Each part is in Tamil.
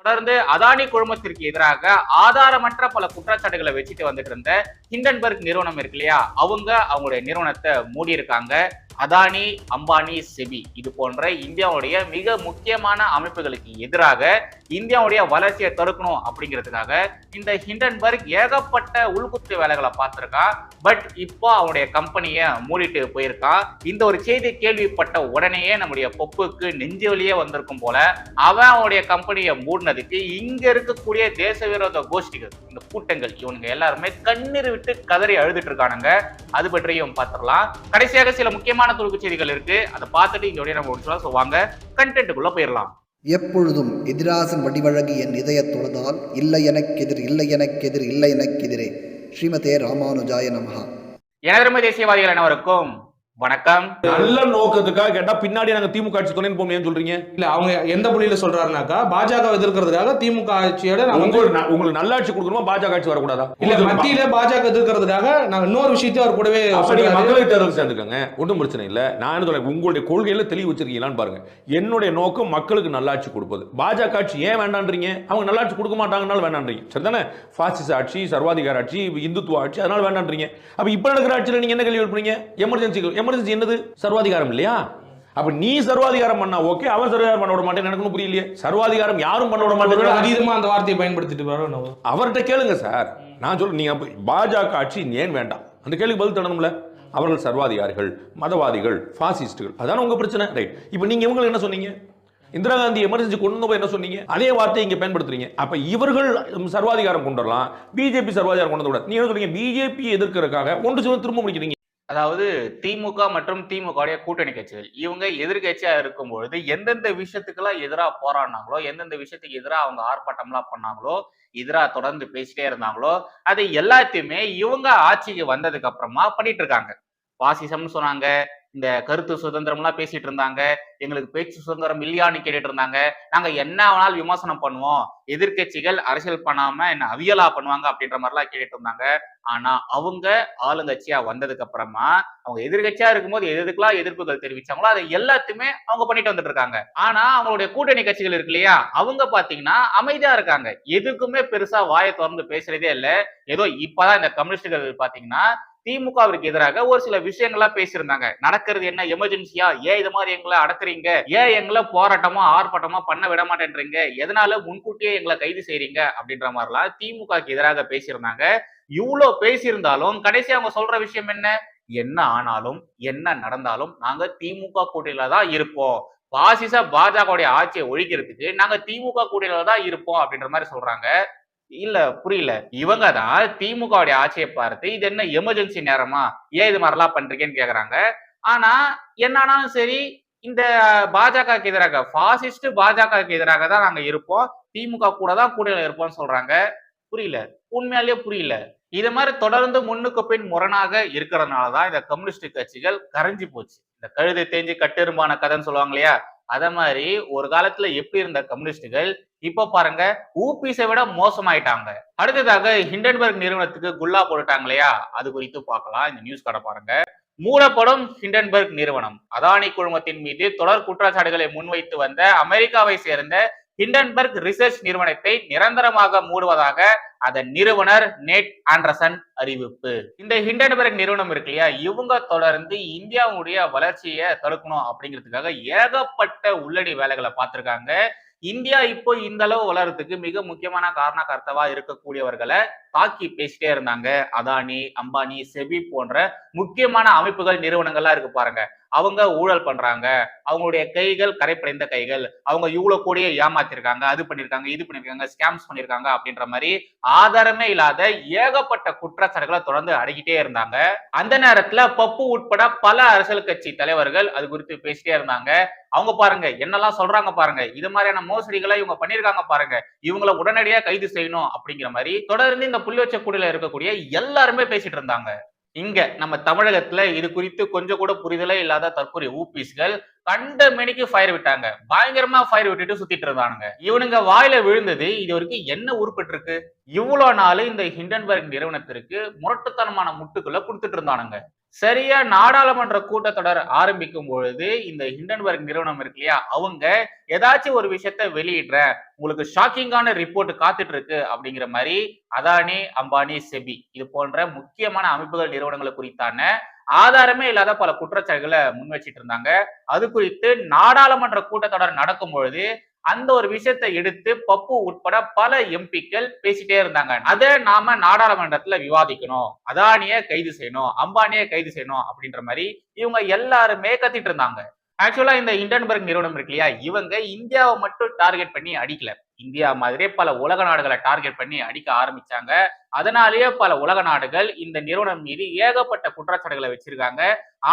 தொடர்ந்து அதானி குழுமத்திற்கு எதிராக ஆதாரமற்ற பல குற்றச்சாட்டுகளை வச்சுட்டு வந்துட்டு இருந்த ஹிண்டன்பர்க் நிறுவனம் இருக்கு இல்லையா, அவங்களுடைய நிறுவனத்தை மூடி இருக்காங்க. அதானி, அம்பானி, செபி இது போன்ற இந்தியாவுடைய மிக முக்கியமான அமைப்புகளுக்கு எதிராக இந்தியாவுடைய வளர்ச்சியை தடுக்கணும் அப்படிங்கிறதுக்காக இந்த ஹிண்டன்பர்க் ஏகப்பட்ட உள்குத்து வேலைகளை பார்த்திருக்கான். பட் இப்போ அவனுடைய கம்பெனியை மூடிட்டு போயிருக்கான். இந்த ஒரு செய்தி கேள்விப்பட்ட உடனேயே நம்முடைய பொப்புக்கு நெஞ்சு வலியே வந்திருக்கும் போல. அவனுடைய கம்பெனியை மூடினதுக்கு இங்க இருக்கக்கூடிய தேச விரோத கோஷ்டிகள், இந்த கூட்டங்கள், இவனுங்க எல்லாருமே கண்ணீர் விட்டு கதறி அழுதுட்டு இருக்கானுங்க. அது பற்றியும் பார்த்துடலாம். கடைசியாக சில முக்கியமான துணுக்கு செய்திகள் இருக்கு, அதை பார்த்துட்டு இங்க நம்ம முடிச்சலாம். வாங்க கண்டென்ட்டுக்குள்ள போயிடலாம். எப்பொழுதும் எதிராசன் வடிவழகி என் இதய தொழுதால் இல்லை எனக்கெதிர் இல்லை எனக்கெதிர் இல்லை எனக்கெதிரே. ஸ்ரீமதே ராமானுஜாய நமஹா. எனதருமை தேசியவாதிகள் அனைவருக்கும் வணக்கம். நல்ல நோக்கத்துக்காக கேட்டா பின்னாடி நாங்க திமுக ஆட்சி துணை போகணும் சொல்றீங்க. இல்ல அவங்க எந்த புள்ளியில சொல்றாருனாக்கா பாஜக எதிர்க்கிறதுக்காக திமுக ஆட்சியோட உங்களுக்கு நல்லாட்சி கொடுக்கணுமா, பாஜக ஆட்சி வரக்கூடாதா? இல்ல மத்தியில பாஜக எதிர்க்கிறதுக்காக நாங்க இன்னொரு விஷயத்தையும் அவர் கூடவே மக்களை தேர்தல் சேர்ந்துக்கங்க, ஒன்றும் பிரச்சனை இல்ல. நான் என்ன சொல்றேன், உங்களுடைய கொள்கையில தெளிவு வச்சிருக்கீங்களான்னு பாருங்க. என்னுடைய நோக்கம் மக்களுக்கு நல்லாட்சி கொடுப்பது. பாஜக ஆட்சி ஏன் வேண்டான்றீங்க? அவங்க நல்லாட்சி கொடுக்க மாட்டாங்கனால வேண்டான்றீங்க, சரிதானே? பாசிச ஆட்சி, சர்வாதிகார ஆட்சி, இந்துத்துவ ஆட்சி, அதனால வேண்டான்றீங்க. அப்ப இப்ப நடக்கிற ஆட்சியில நீங்க என்ன கேள்வி எழுப்புறீங்க? எமர்ஜென்சி என்னது? சர்வாதிகாரம் இல்லையா? அப்ப நீ சர்வாதிகாரம் பண்ணா ஓகே, அவர் சர்வாதிகாரம் பண்ண விட மாட்டேன், எனக்கு புரியலையே. சர்வாதிகாரம் யாரும் பண்ண விட மாட்டேன், அதீதமா அந்த வார்த்தையை பயன்படுத்திட்டு வரோம். அவர்கிட்ட கேளுங்க சார். நான் சொல்றேன், நீங்க பாஜக ஆட்சி ஏன் வேண்டாம் அந்த கேள்விக்கு பதில் தரணும்ல. அவர்கள் சர்வாதிகாரிகள், மதவாதிகள், பாசிஸ்டுகள், அதான உங்க பிரச்சனை, ரைட்? இப்ப நீங்க இவங்களுக்கு என்ன சொன்னீங்க? இந்திரா காந்தி எமர்ஜென்சி கொண்டு போய் என்ன சொன்னீங்க? அதே வார்த்தையை இங்க பயன்படுத்துறீங்க. அப்ப இவர்கள் சர்வாதிகாரம் கொண்டு வரலாம், பிஜேபி சர்வாதிகாரம் கொண்டு வரக்கூடாது. நீங்க என்ன சொல்றீங்க? பிஜேபி எதிர்க்கிறதுக்காக ஒன்று சொல்லி திரும்ப முடிக்கிறீங்க. அதாவது திமுக மற்றும் திமுக கூட்டணி கட்சிகள் இவங்க எதிர்கட்சியா இருக்கும் பொழுது எந்தெந்த விஷயத்துக்கெல்லாம் எதிராக போராடினாங்களோ, எந்தெந்த விஷயத்துக்கு எதிராக அவங்க ஆர்ப்பாட்டம்லாம் பண்ணாங்களோ, எதிராக தொடர்ந்து பேசிட்டே இருந்தாங்களோ, அது எல்லாத்தையுமே இவங்க ஆட்சிக்கு வந்ததுக்கு அப்புறமா பண்ணிட்டு இருக்காங்க. பாசிசம்னு சொன்னாங்க, இந்த கருத்து சுதந்திரம் எல்லாம் பேசிட்டு இருந்தாங்க, எங்களுக்கு பேச்சு சுதந்திரம் இல்லையான்னு கேட்டுட்டு இருந்தாங்க. நாங்க என்ன வேணாலும் விமர்சனம் பண்ணுவோம், எதிர்கட்சிகள் அரசியல் பண்ணாம என்ன அவியலா பண்ணுவாங்க அப்படின்ற மாதிரிலாம் கேட்டுட்டு இருந்தாங்க. ஆனா அவங்க ஆளுங்கட்சியா வந்ததுக்கு அப்புறமா அவங்க எதிர்கட்சியா இருக்கும்போது எதுக்கெல்லாம் எதிர்ப்புகள் தெரிவிச்சாங்களோ அதை எல்லாத்தையுமே அவங்க பண்ணிட்டு வந்துட்டு இருக்காங்க. ஆனா அவங்களுடைய கூட்டணி கட்சிகள் இருக்கு இல்லையா, அவங்க பாத்தீங்கன்னா அமைதியா இருக்காங்க, எதுக்குமே பெருசா வாயை திறந்து பேசுறதே இல்ல. ஏதோ இப்பதான் இந்த கம்யூனிஸ்டுகள் பாத்தீங்கன்னா திமுகவிற்கு எதிராக ஒரு சில விஷயங்கள்லாம் பேசியிருந்தாங்க. நடக்கிறது என்ன, எமர்ஜென்சியா, ஏன் இது மாதிரி எங்களை அடக்குறீங்க, ஏன் எங்களை போராட்டமா ஆர்ப்பாட்டமா பண்ண விட மாட்டேன்றீங்க, எதனால முன்கூட்டியே எங்களை கைது செய்றீங்க அப்படின்ற மாதிரிலாம் திமுகக்கு எதிராக பேசியிருந்தாங்க. இவ்வளவு பேசியிருந்தாலும் கடைசி அவங்க சொல்ற விஷயம் என்ன? என்ன ஆனாலும் என்ன நடந்தாலும் நாங்க திமுக கூட்டணியில தான் இருப்போம், பாசிச பாஜகவுடைய ஆட்சியை ஒழிக்கிறதுக்கு நாங்க திமுக கூட்டணியில தான் இருப்போம் அப்படின்ற மாதிரி சொல்றாங்க. இல்ல புரியல, இவங்க தான் திமுகவுடைய ஆட்சியை பார்த்து இது என்ன எமர்ஜென்சி நேரமா, ஏன் இது மாதிரிலாம் பண்றீங்கன்னு கேக்குறாங்க. ஆனா என்னானாலும் சரி, இந்த பாஜகவுக்கு எதிராக, பாசிஸ்ட் பாஜகவுக்கு எதிராக தான் நாங்க இருப்போம், திமுக கூட தான் கூட்டணியில இருப்போம்னு சொல்றாங்க. புரியல, உண்மையாலேயே புரியல. இது மாதிரி தொடர்ந்து முன்னுக்கு பின் முரணாக இருக்கிறதுனாலதான் இந்த கம்யூனிஸ்ட் கட்சிகள் கரைஞ்சி போச்சு. இந்த கழுதை தேஞ்சு கட்டெரும்பான கதைன்னு சொல்லுவாங்க இல்லையா, அத மாதிரி ஒரு காலத்துல எப்படி இருந்த கம்யூனிஸ்டுகள் இப்ப பாருங்க ஊபிஸை விட மோசமாயிட்டாங்க. அடுத்ததாக ஹிண்டன்பர்க் நிறுவனத்துக்கு குல்லா போட்டுட்டாங்க இல்லையா, அது குறித்து பார்க்கலாம். இந்த நியூஸ் கார்டை பாருங்க. மூடப்படும் ஹிண்டன்பர்க் நிறுவனம். அதானி குழுமத்தின் மீது தொடர் குற்றச்சாட்டுகளை முன்வைத்து வந்த அமெரிக்காவை சேர்ந்த ஹிண்டன்பர்க் ரிசர்ச் நிறுவனத்தை நிரந்தரமாக மூடுவதாக அதன் நிறுவனர் நேட் ஆண்டர்சன் அறிவிப்பு. இந்த ஹிண்டன்பர்க் நிறுவனம் இருக்கு இல்லையா, இவங்க தொடர்ந்து இந்தியாவுடைய வளர்ச்சியை தடுக்கணும் அப்படிங்கிறதுக்காக ஏகப்பட்ட உள்ளடி வேலைகளை பார்த்திருக்காங்க. இந்தியா இப்போ இந்த அளவு வளர்றதுக்கு மிக முக்கியமான காரணகர்த்தாவா இருக்கக்கூடியவர்களை தாக்கி பேசிட்டே இருந்தாங்க. அதானி, அம்பானி, செபி போன்ற முக்கியமான அமைப்புகள், நிறுவனங்கள்லாம் இருக்கு பாருங்க. அவங்க ஊழல் பண்றாங்க, அவங்களுடைய கைகள் கரைப்படைந்த கைகள், அவங்க இவ்வளவு கோடியை ஏமாத்திருக்காங்க, அது பண்ணிருக்காங்க, இது பண்ணிருக்காங்க, ஸ்கேம்ஸ் பண்ணிருக்காங்க அப்படின்ற மாதிரி ஆதாரமே இல்லாத ஏகப்பட்ட குற்றச்சாட்டுகளை தொடர்ந்து அடக்கிட்டே இருந்தாங்க. அந்த நேரத்துல பப்பு உட்பட பல அரசியல் கட்சி தலைவர்கள் அது குறித்து பேசிட்டே இருந்தாங்க. அவங்க பாருங்க என்னெல்லாம் சொல்றாங்க பாருங்க, இது மாதிரியான மோசடிகளை இவங்க பண்ணிருக்காங்க பாருங்க, இவங்களை உடனடியா கைது செய்யணும் அப்படிங்கிற மாதிரி தொடர்ந்து இந்த புள்ளி வச்ச கூடையில இருக்கக்கூடிய எல்லாருமே பேசிட்டு இருந்தாங்க. இங்க நம்ம தமிழகத்துல இது குறித்து கொஞ்சம் கூட புரிதலே இல்லாத தற்கொலை ஊபிஸ்கள் கண்ட மெனிக்கு ஃபயர் விட்டாங்க. பயங்கரமா ஃபயர் விட்டுட்டு சுத்திட்டு இருந்தானுங்க. இவனுங்க வாயில விழுந்தது இது வரைக்கும் என்ன உருப்பட்டு இருக்கு? இவ்வளவு நாள் இந்த ஹிண்டன்பர்க் நிறுவனத்திற்கு முரட்டுத்தனமான முட்டுக்களை கொடுத்துட்டு இருந்தானுங்க. சரியா நாடாளுமன்ற கூட்டத்தொடர் ஆரம்பிக்கும் பொழுது இந்த ஹிண்டன்பர்க் நிறுவனம் இருக்கு இல்லையா, அவங்க ஏதாச்சும் ஒரு விஷயத்த வெளியிடுறேன், உங்களுக்கு ஷாக்கிங்கான ரிப்போர்ட் காத்துட்டு இருக்கு அப்படிங்கிற மாதிரி அதானி, அம்பானி, செபி இது போன்ற முக்கியமான அமைப்புகள் நிறுவனங்களை குறித்தான ஆதாரமே இல்லாத பல குற்றச்சாட்டுகளை முன் வச்சிட்டு இருந்தாங்க. அது குறித்து நாடாளுமன்ற கூட்டத்தொடர் நடக்கும் பொழுது அந்த ஒரு விஷயத்தை எடுத்து பப்பு உட்பட பல எம்பிக்கள் பேசிட்டே இருந்தாங்க. அதை நாம நாடாளுமன்றத்துல விவாதிக்கணும், அதானிய கைது செய்யணும், அம்பானியை கைது செய்யணும் அப்படின்ற மாதிரி இவங்க எல்லாருமே கத்திட்டு இருந்தாங்க. ஆக்சுவலா இந்த ஹிண்டன்பர்க் நிறுவனம் இருக்கு இல்லையா, இவங்க இந்தியாவை மட்டும் டார்கெட் பண்ணி அடிக்கல, இந்தியா மாதிரியே பல உலக நாடுகளை டார்கெட் பண்ணி அடிக்க ஆரம்பிச்சாங்க. அதனாலேயே பல உலக நாடுகள் இந்த நிறுவனம் மீது ஏகப்பட்ட குற்றச்சாட்டுகளை வச்சிருக்காங்க.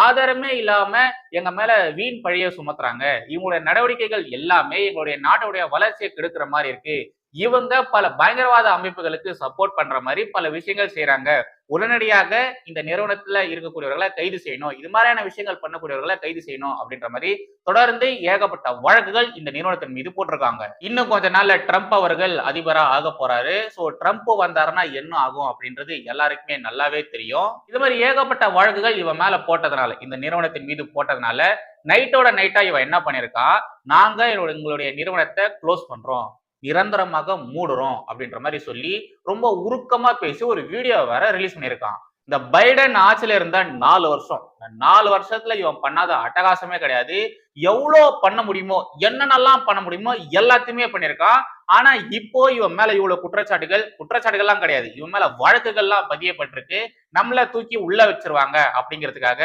ஆதாரமே இல்லாம எங்க மேல வீண் பழிய சுமத்துறாங்க, இவங்களுடைய நடவடிக்கைகள் எல்லாமே எங்களுடைய நாட்டுடைய வளர்ச்சியை கெடுக்கிற மாதிரி இருக்கு, இவங்க பல பயங்கரவாத அமைப்புகளுக்கு சப்போர்ட் பண்ற மாதிரி பல விஷயங்கள் செய்யறாங்க, உடனடியாக இந்த நிறுவனத்துல இருக்கக்கூடியவர்களை கைது செய்யணும், இது மாதிரியான விஷயங்கள் பண்ணக்கூடியவர்களை கைது செய்யணும் அப்படின்ற மாதிரி தொடர்ந்து ஏகப்பட்ட வழக்குகள் இந்த நிறுவனத்தின் மீது போட்டிருக்காங்க. இன்னும் கொஞ்ச நாள்ல ட்ரம்ப் அவர்கள் அதிபரா ஆக போறாரு. சோ ட்ரம்ப் வந்தாருன்னா என்ன ஆகும் அப்படின்றது எல்லாருக்குமே நல்லாவே தெரியும். இது மாதிரி ஏகப்பட்ட வழக்குகள் இவன் மேல போட்டதுனால, இந்த நிறுவனத்தின் மீது போட்டதுனால நைட்டோட நைட்டா இவன் என்ன பண்ணிருக்கான், நாங்க எங்களுடைய நிறுவனத்தை க்ளோஸ் பண்றோம், நிரந்தரமாக மூடுறோம் அப்படின்ற மாதிரி சொல்லி ரொம்ப உருக்கமா பேசி ஒரு வீடியோ வேற ரிலீஸ் பண்ணியிருக்கான். இந்த பைடன் ஆட்சியில இருந்த 4 வருஷம், 4 வருஷத்துல இவன் பண்ணாத அட்டகாசமே கிடையாது. எவ்வளவு பண்ண முடியுமோ, என்னென்னலாம் பண்ண முடியுமோ எல்லாத்தையுமே பண்ணியிருக்கான். ஆனா இப்போ இவன் மேல இவ்வளவு குற்றச்சாட்டுகள்லாம் கிடையாது, இவன் மேல வழக்குகள்லாம் பதியப்பட்டிருக்கு, நம்மள தூக்கி உள்ள வச்சிருவாங்க அப்படிங்கிறதுக்காக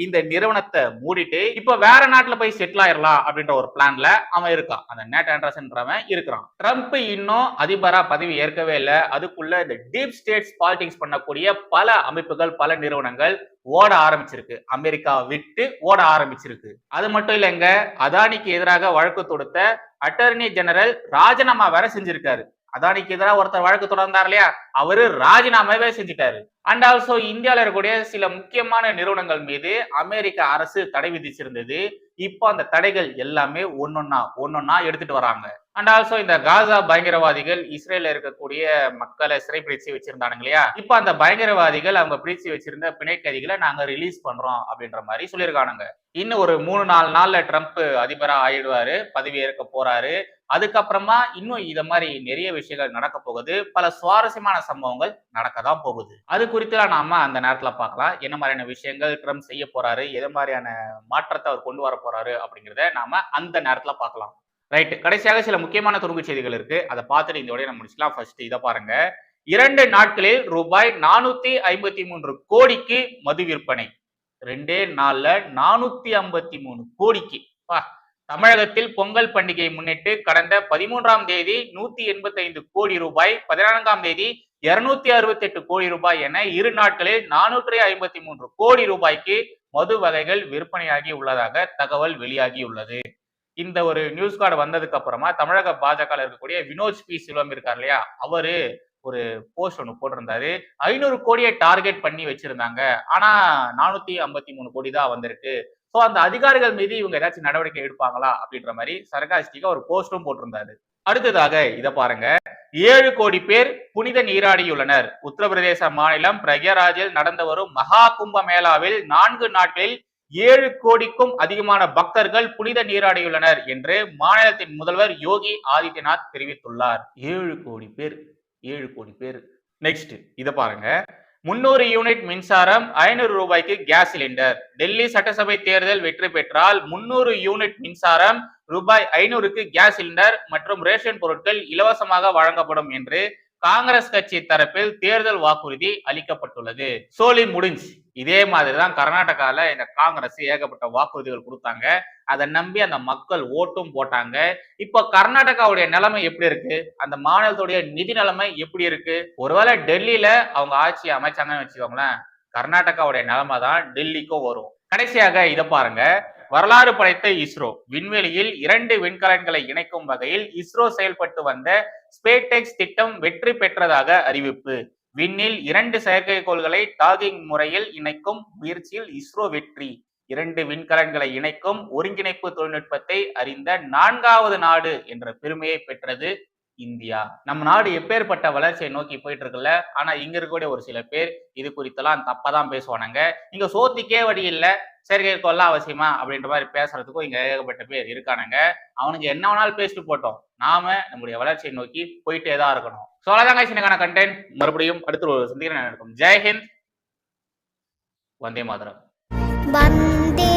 இந்த நிறுவனத்தை மூடிட்டு இப்ப வேற நாட்டுல போய் செட்டில் ஆயிரலாம் அப்படின்ற ஒரு பிளான்ல அவன் இருக்கான். அந்த நேட் ஆண்டர்சன்றவன் இருக்கிறான். ட்ரம்ப் இன்னும் அதிபரா பதவி ஏற்கவே இல்லை, அதுக்குள்ள இந்த டீப் ஸ்டேட்ஸ் பாலிடிக்ஸ் பண்ணக்கூடிய பல அமைப்புகள், பல நிறுவனங்கள் ஓட ஆரம்பிச்சிருக்கு, அமெரிக்கா விட்டு ஓட ஆரம்பிச்சிருக்கு. அது மட்டும் இல்லைங்க, அதானிக்கு எதிராக வழக்கு தொடுத்த அட்டர்னி ஜெனரல் ராஜினாமா வேற செஞ்சிருக்காரு. அதானிக்கு எதிராக ஒருத்தர் வழக்கு தொடர்ந்தார் இல்லையா, அவரு ராஜினாமாவே செஞ்சுட்டாரு. அண்ட் ஆல்சோ இந்தியாவில் இருக்கக்கூடிய சில முக்கியமான நிறுவனங்கள் மீது அமெரிக்க அரசு தடை விதிச்சிருந்தது. இப்போ அந்த தடைகள் எல்லாமே ஒன்னொன்னா எடுத்துட்டு வராங்க. அண்ட் ஆல்சோ இந்த காசா பயங்கரவாதிகள் இஸ்ரேல இருக்கக்கூடிய மக்களை சிறைப்பிடிச்சு வச்சிருந்தானுங்க இல்லையா, இப்ப அந்த பயங்கரவாதிகள் அவங்க பிடிச்சு வச்சிருந்த பிணை கைதிகளை நாங்க ரிலீஸ் பண்றோம் அப்படின்ற மாதிரி சொல்லியிருக்கானுங்க. இன்னும் ஒரு 3-4 நாள்ல ட்ரம்ப் அதிபரா ஆயிடுவாரு, பதவி ஏற்க போறாரு. அதுக்கப்புறமா இன்னும் இத மாதிரி நிறைய விஷயங்கள் நடக்க போகுது, பல சுவாரஸ்யமான சம்பவங்கள் நடக்கதான் போகுது. அது குறித்துலாம் நாம அந்த நேரத்துல பார்க்கலாம், என்ன மாதிரியான விஷயங்கள் ட்ரம்ப் செய்ய போறாரு, எது மாதிரியான மாற்றத்தை அவர் கொண்டு வர போறாரு அப்படிங்கிறத நாம அந்த நேரத்துல பார்க்கலாம். ரைட், கடைசியாக சில முக்கியமான துணுக்கு செய்திகள் இருக்கு, அதை பார்த்துட்டு இந்த உடைய நம்ம முடிச்சுக்கலாம். ஃபர்ஸ்ட் இதை பாருங்க, 2 நாட்களில் ரூபாய் 453 கோடிக்கு மது விற்பனை. 2 நாள்ல 453 கோடிக்கு. தமிழகத்தில் பொங்கல் பண்டிகையை முன்னிட்டு கடந்த 13ஆம் தேதி 185 கோடி ரூபாய், 14ஆம் தேதி 268 கோடி ரூபாய் என 2 நாட்களில் 453 கோடி ரூபாய்க்கு மது வகைகள் விற்பனையாகி உள்ளதாக தகவல் வெளியாகி உள்ளது. இந்த ஒரு நியூஸ் கார்டு வந்ததுக்கு அப்புறமா தமிழக பாஜக இருக்கக்கூடிய வினோத் பி சில்வம் இருக்கார் இல்லையா, அவரு ஒரு போஸ்ட் ஒன்று போட்டிருந்தாரு. 500 கோடியை டார்கெட் பண்ணி வச்சிருந்தாங்க, ஆனா 453 கோடி தான் வந்திருக்கு. சோ அந்த அதிகாரிகள் மீது இவங்க ஏதாச்சும் நடவடிக்கை எடுப்பாங்களா அப்படின்ற மாதிரி சர்காஸ்டிக்கா ஒரு போஸ்டும் போட்டிருந்தாரு. அடுத்ததாக இத பாருங்க, 7 கோடி பேர் புனித நீராடியுள்ளனர். உத்தரப்பிரதேச மாநிலம் பிரயாராஜில் நடந்து வரும் மகா கும்ப மேளாவில் 4 நாட்களில் 7 கோடிக்கும் அதிகமான பக்தர்கள் புனித நீராடியுள்ளனர் என்று மாநிலத்தின் முதல்வர் யோகி ஆதித்யநாத் தெரிவித்துள்ளார். 7 கோடி பேர், 7 கோடி பேர். நெக்ஸ்ட் இத பாருங்க, 300 யூனிட் மின்சாரம் 500 ரூபாய்க்கு கேஸ் சிலிண்டர். டெல்லி சட்டசபை தேர்தல் வெற்றி பெற்றால் 300 யூனிட் மின்சாரம் ரூபாய் 500க்கு கேஸ் சிலிண்டர் மற்றும் ரேஷன் பொருட்கள் இலவசமாக வழங்கப்படும் என்று காங்கிரஸ் கட்சி தரப்பில் தேர்தல் வாக்குறுதி அளிக்கப்பட்டுள்ளது. சோலி முடிஞ்சு. இதே மாதிரிதான் கர்நாடகால இந்த காங்கிரஸ் ஏகப்பட்ட வாக்குறுதிகள் கொடுத்தாங்க, அதை நம்பி அந்த மக்கள் ஓட்டும் போட்டாங்க. இப்ப கர்நாடகாவுடைய நிலைமை எப்படி இருக்கு, அந்த மாநிலத்துடைய நிதி நிலைமை எப்படி இருக்கு? ஒருவேளை டெல்லியில அவங்க ஆட்சி அமைச்சாங்கன்னு வச்சுக்கோங்களேன், கர்நாடகாவுடைய நிலைமை தான் டெல்லிக்கும் வரும். கடைசியாக இதை பாருங்க, வரலாறு படைத்த இஸ்ரோ விண்வெளியில் 2 விண்கலன்களை இணைக்கும் வகையில் இஸ்ரோ செயல்பட்டு வந்த ஸ்பேடெக்ஸ் திட்டம் வெற்றி பெற்றதாக அறிவிப்பு. விண்ணில் 2 செயற்கைக்கோள்களை டாகிங் முறையில் இணைக்கும் முயற்சியில் இஸ்ரோ வெற்றி. 2 விண்கலன்களை இணைக்கும் ஒருங்கிணைப்பு தொழில்நுட்பத்தை அறிந்த 4வது நாடு என்ற பெருமையை பெற்றது இந்தியா. நம்ம நாடு எப்பேற்பட்ட வளர்ச்சியை நோக்கி போயிட்டு இருக்குல்ல. ஆனா இங்க இருக்கக்கூடிய ஒரு சில பேர் இது குறித்தெல்லாம் தப்பாதான் பேசுவானுங்க. இங்க சோத்துக்கே வழி இல்ல, செயற்கைக்கோள் அவசியமா அப்படின்ற மாதிரி பேசுறதுக்கும் இங்க ஏகப்பட்ட பேர் இருக்கானுங்க. அவனுக்கு என்ன வேணாலும் பேசிட்டு போட்டோம், நாம நம்முடைய வளர்ச்சியை நோக்கி போயிட்டே தான் இருக்கணும். சோ அவ்வளவுதாங்க இன்னைக்கான கண்டென்ட். மறுபடியும் அடுத்த ஒரு சந்திக்கிறேன். ஜெய்ஹிந்த், வந்தே மாதரம். வந்தே